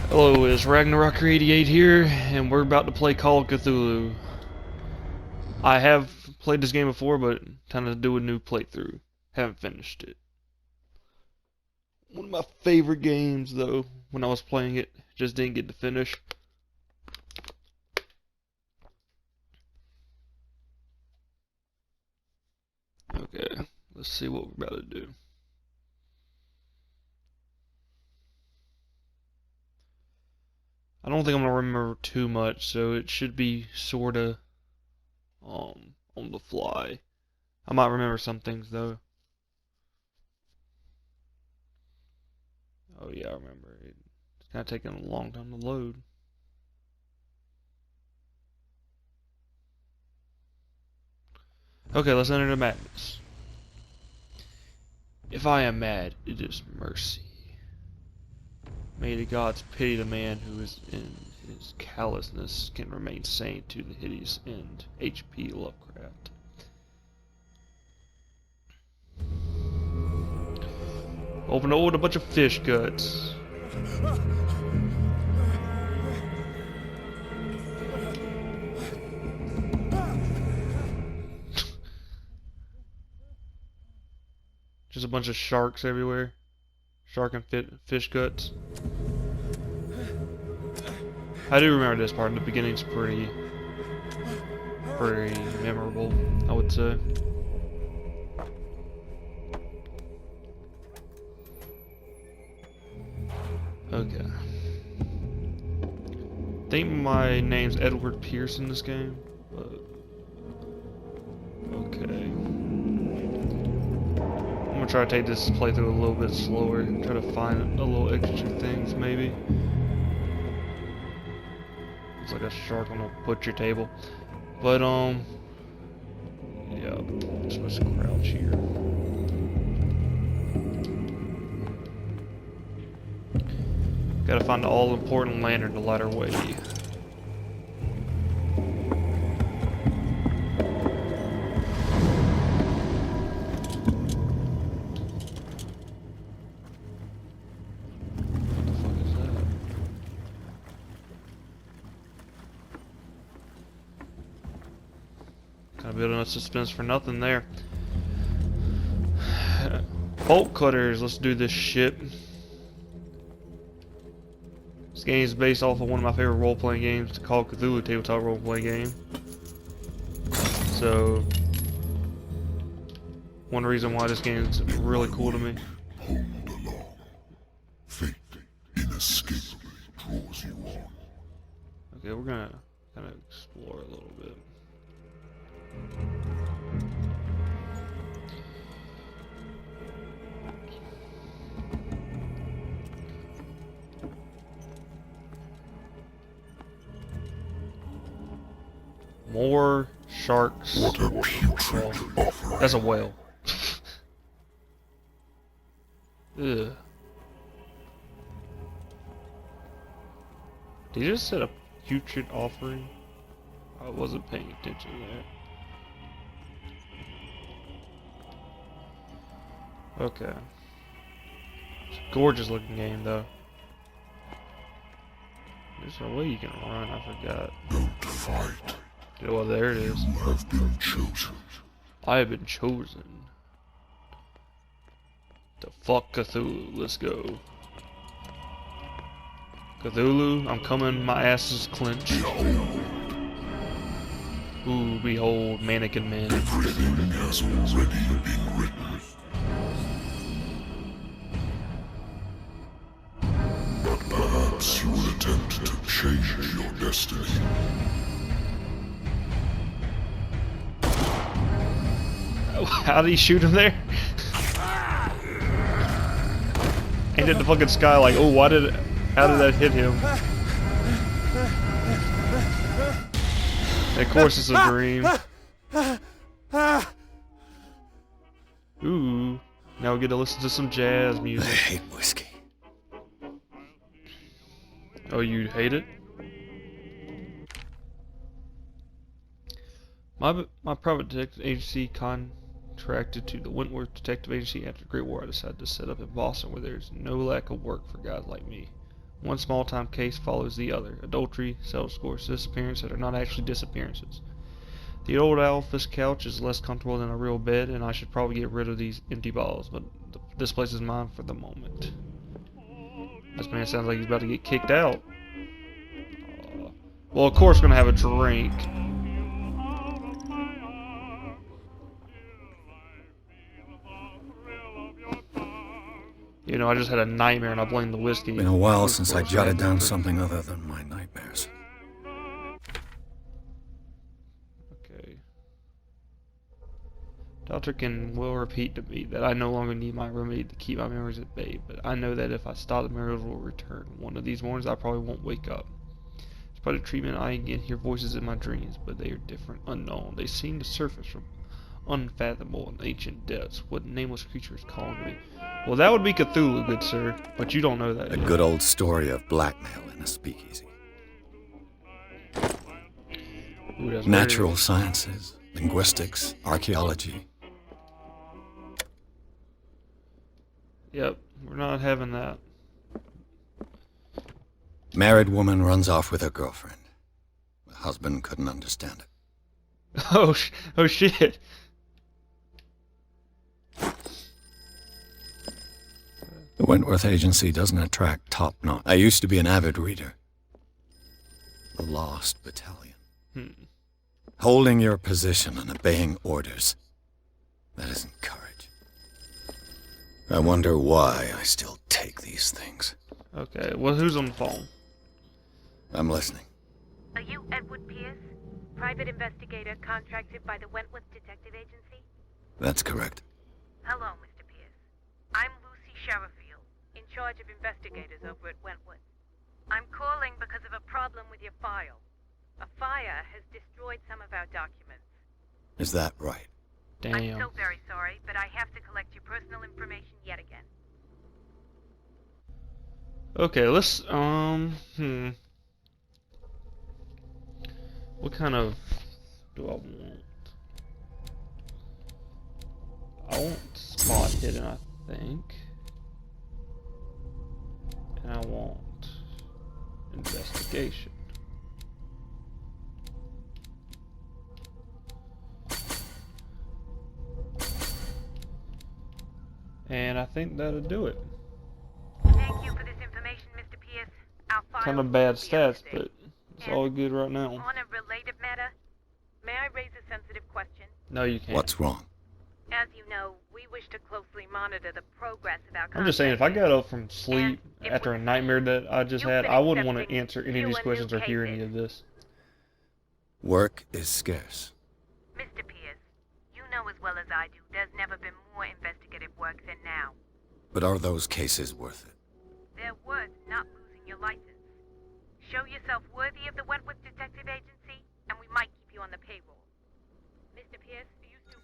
Hello, it's Ragnarok88 here, and we're about to play Call of Cthulhu. I have played this game before, but time to do a new playthrough. Haven't finished it. One of my favorite games, though, when I was playing it, just didn't get to finish. Okay, let's see what we're about to do. I don't think I'm gonna remember too much, so it should be sorta on the fly. I might remember some things though. Oh yeah, I remember. It's kind of taking a long time to load. Okay, let's enter the madness. If I am mad, it is mercy. May the gods pity the man who is in his callousness can remain sane to the hideous end. H.P. Lovecraft. Open up with a bunch of fish guts. Just a bunch of sharks everywhere. Shark and fish guts. I do remember this part. In the beginning's pretty memorable, I would say. Okay. I think my name's Edward Pierce in this game, but okay. I'm gonna try to take this playthrough a little bit slower, try to find a little extra things maybe. It's like a shark on a butcher table. But yeah, I'm supposed to crouch here. Gotta find the all-important lantern to light our way. Kind of building up suspense for nothing there. Bolt cutters, let's do this shit. This game is based off of one of my favorite role-playing games, called Cthulhu tabletop role-playing game. So, one reason why this game is really cool to me. Hold along. Fate inescapably draws you on. Okay, we're gonna kind of explore a little bit. More sharks. What a putrid offering. That's a whale. Ugh. Did you just set a putrid offering? I wasn't paying attention there. Okay. It's a gorgeous looking game though. There's no way you can run, I forgot. Don't fight. Yeah, well, there it is. You have been chosen. I have been chosen. To fuck Cthulhu. Let's go. Cthulhu, I'm coming. My ass is clenched. Behold, Ooh, behold, mannequin man. everything has already been written. But perhaps you will attempt to change your destiny. How did he shoot him there? Aimed at the fucking sky like, oh, how did that hit him? Of course it's a dream. Ooh, now we get to listen to some jazz I music. hate whiskey. Oh, you hate it? My private detective agency contracted to the Wentworth Detective Agency after the Great War. I decided to set up in Boston where there's no lack of work for guys like me. One small-time case follows the other. Adultery, cell scores, disappearances that are not actually disappearances. The old office couch is less comfortable than a real bed, and I should probably get rid of these empty balls, but this place is mine for the moment. This man sounds like he's about to get kicked out. Well, of course, we're gonna have a drink. You know, I just had a nightmare and I blamed the whiskey. Been a while since I jotted down something other than my nightmares. Okay. Doctor will repeat to me that I no longer need my remedy to keep my memories at bay, but I know that if I stop, the memories will return. One of these mornings, I probably won't wake up. Despite the treatment, I again hear voices in my dreams, but they are different, unknown. They seem to surface from unfathomable and ancient depths. What nameless creature is calling me? Well, that would be Cthulhu, good sir, but you don't know that A yet. good old story of blackmail in a speakeasy. Ooh, that's Natural weird. sciences, linguistics, archaeology. Yep, we're not having that. Married woman runs off with her girlfriend. The husband couldn't understand it. Oh shit. The Wentworth Agency doesn't attract top-notch. I used to be an avid reader. The Lost Battalion. Holding your position and obeying orders. That isn't courage. I wonder why I still take these things. Okay, well, who's on the phone? I'm listening. Are you Edward Pierce, private investigator contracted by the Wentworth Detective Agency? That's correct. Hello, Mr. Pierce. I'm Lucy Sherifield, in charge of investigators over at Wentworth. I'm calling because of a problem with your file. A fire has destroyed some of our documents. Is that right? Damn. I'm so very sorry, but I have to collect your personal information yet again. Okay, let's, What kind of do I want? I want spot hidden, I think. And I want investigation. And I think that'll do it. Thank you for this information, Mr. Pierce. Our file Kind of bad will be up stats, to date. but it's all good right now. On a related matter, may I raise a sensitive question? No, you can't. What's wrong? As you know, we wish to closely monitor the progress of our I'm just saying, if I contractors. got up from sleep And it after a would nightmare that I just you've had, been I wouldn't want to accepting answer any of these fewer questions new or hear any cases. of this. Work is scarce. Mr. Pierce, you know as well as I do, there's never been more investigative work than now. But are those cases worth it? They're worth not losing your license. Show yourself worthy of the Wentworth Detective Agency, and we might keep you on the payroll. Mr. Pierce, are you still...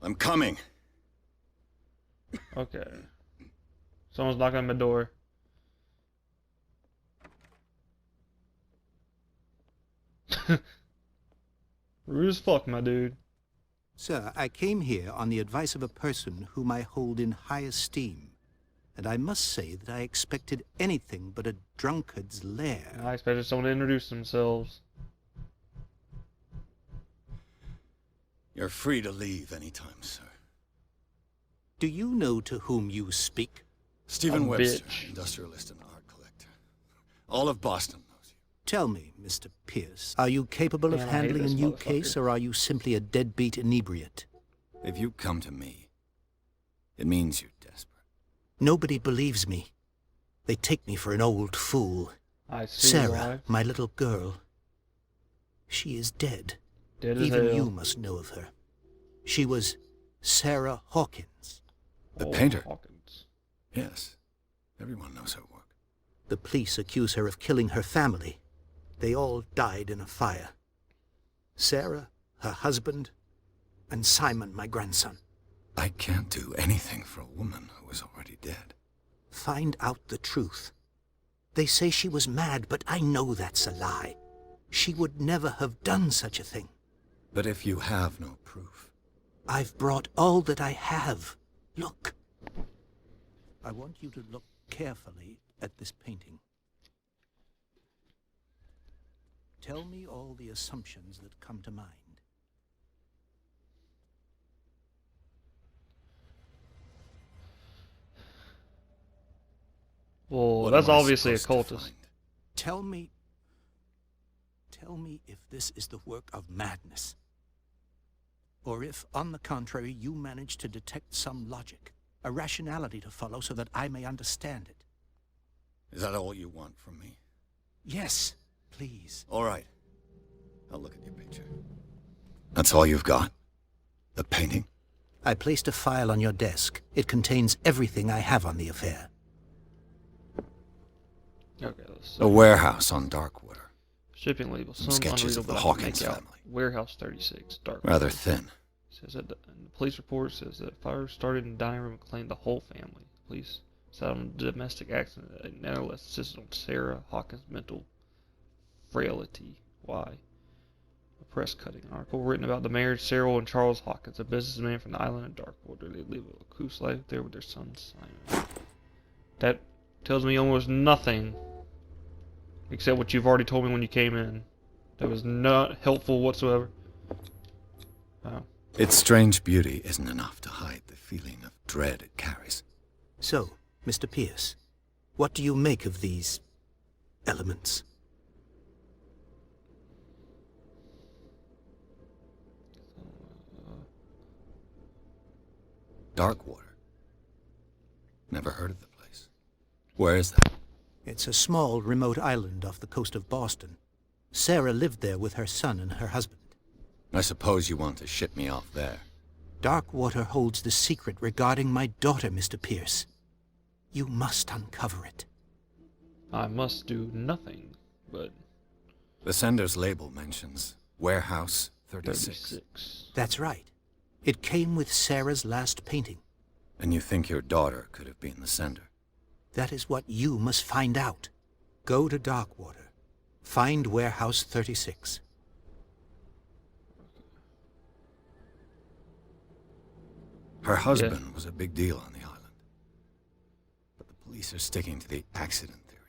I'm coming. Okay. Someone's knocking on my door. Rude as fuck, my dude. Sir, I came here on the advice of a person whom I hold in high esteem, and I must say that I expected anything but a drunkard's lair. I expected someone to introduce themselves. You're free to leave anytime, sir. Do you know to whom you speak? Stephen A Webster, bitch. industrialist and art collector. All of Boston knows you. Tell me, Mr. Pierce, are you capable of Man, I hate handling a this new motherfucker. case, or are you simply a deadbeat inebriate? If you come to me, it means you're desperate. Nobody believes me. They take me for an old fool. I see Sarah, my little girl. She is dead. Dead as Even hell. you must know of her. She was Sarah Hawkins. The Oh, painter? Hawkins. Yes. Everyone knows her work. The police accuse her of killing her family. They all died in a fire. Sarah, her husband, and Simon, my grandson. I can't do anything for a woman who is already dead. Find out the truth. They say she was mad, but I know that's a lie. She would never have done such a thing. But if you have no proof, I've brought all that I have. Look. I want you to look carefully at this painting. Tell me all the assumptions that come to mind. Well, What that's am I obviously a supposed to cultist. find? Tell me if this is the work of madness. Or if, on the contrary, you manage to detect some logic, a rationality to follow so that I may understand it. Is that all you want from me? Yes, please. All right. I'll look at your picture. That's all you've got? The painting? I placed a file on your desk. It contains everything I have on the affair. Okay, let's see. A warehouse on Darkwater. Shipping label. Some Some sketches of unreadable, the but I can Hawkins make out. family. Warehouse 36, dark. Rather thin. Says that the police report says that fire started in the dining room and claimed the whole family. Police said on a domestic accident that nevertheless insisted on Sarah Hawkins' mental frailty. Why? A press cutting article written about the marriage Sarah and Charles Hawkins, a businessman from the island of Darkwater. They live a recluse life there with their son Simon. That tells me almost nothing except what you've already told me when you came in. That was not helpful whatsoever. Oh. Its strange beauty isn't enough to hide the feeling of dread it carries. So, Mr. Pierce, what do you make of these elements? Darkwater. Never heard of the place. Where is that? It's a small, remote island off the coast of Boston. Sarah lived there with her son and her husband. I suppose you want to ship me off there. Darkwater holds the secret regarding my daughter, Mr. Pierce. You must uncover it. I must do nothing but The sender's label mentions Warehouse 36. 36. That's right. It came with Sarah's last painting. And you think your daughter could have been the sender? That is what you must find out. Go to Darkwater. Find Warehouse 36. Her husband was a big deal on the island. But the police are sticking to the accident theory.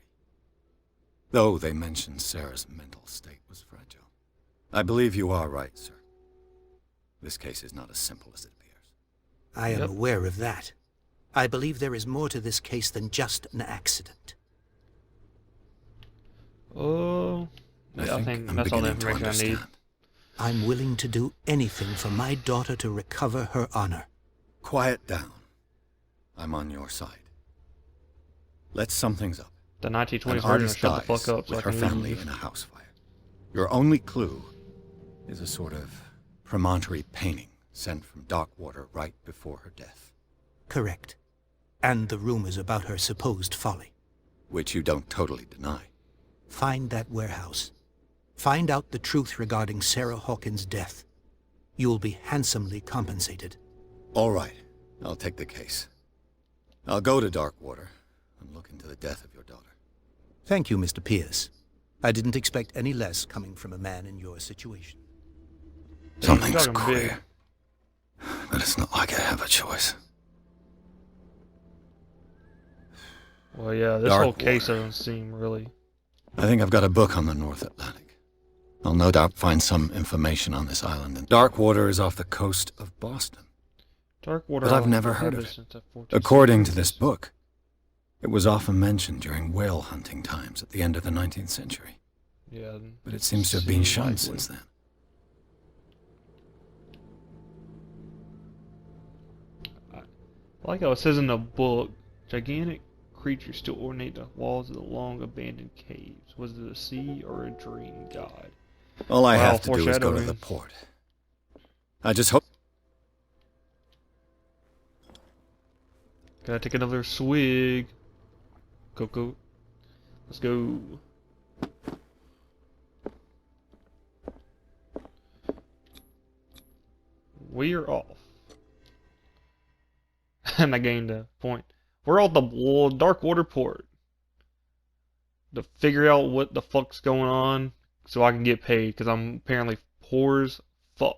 Though they mention Sarah's mental state was fragile. I believe you are right, sir. This case is not as simple as it appears. I am aware of that. I believe there is more to this case than just an accident. Oh, yeah, I think I'm that's all the beginning to information I need. understand. I'm willing to do anything for my daughter to recover her honor. Quiet down. I'm on your side. Let's sum things up. The An 1920s version of artist Shut the dies Fuck Up so I with her can family leave. in a house fire. Your only clue is a sort of promontory painting sent from Darkwater right before her death. Correct. And the rumors about her supposed folly. Which you don't totally deny. Find that warehouse. Find out the truth regarding Sarah Hawkins' death. You'll be handsomely compensated. All right, I'll take the case. I'll go to Darkwater and look into the death of your daughter. Thank you, Mr. Pierce. I didn't expect any less coming from a man in your situation. Something's talking big. queer. But it's not like I have a choice. Well, yeah, this whole Darkwater. case doesn't seem really... I think I've got a book on the North Atlantic. I'll no doubt find some information on this island. And Darkwater is off the coast of Boston. Darkwater. But I've never heard of it. According to this book, it was often mentioned during whale hunting times at the end of the 19th century. Yeah. But it seems to have been shunned likely. since then. I like how it says in the book, gigantic creatures still ornate the walls of the long abandoned caves. Was it a sea or a dream god? All I Wow, have to do is go to foreshadowing. the port. I just hope... Gotta take another swig. Go. Let's go. We're off. And I gained a point. We're off the Darkwater port. To figure out what the fuck's going on so I can get paid, because I'm apparently poor as fuck.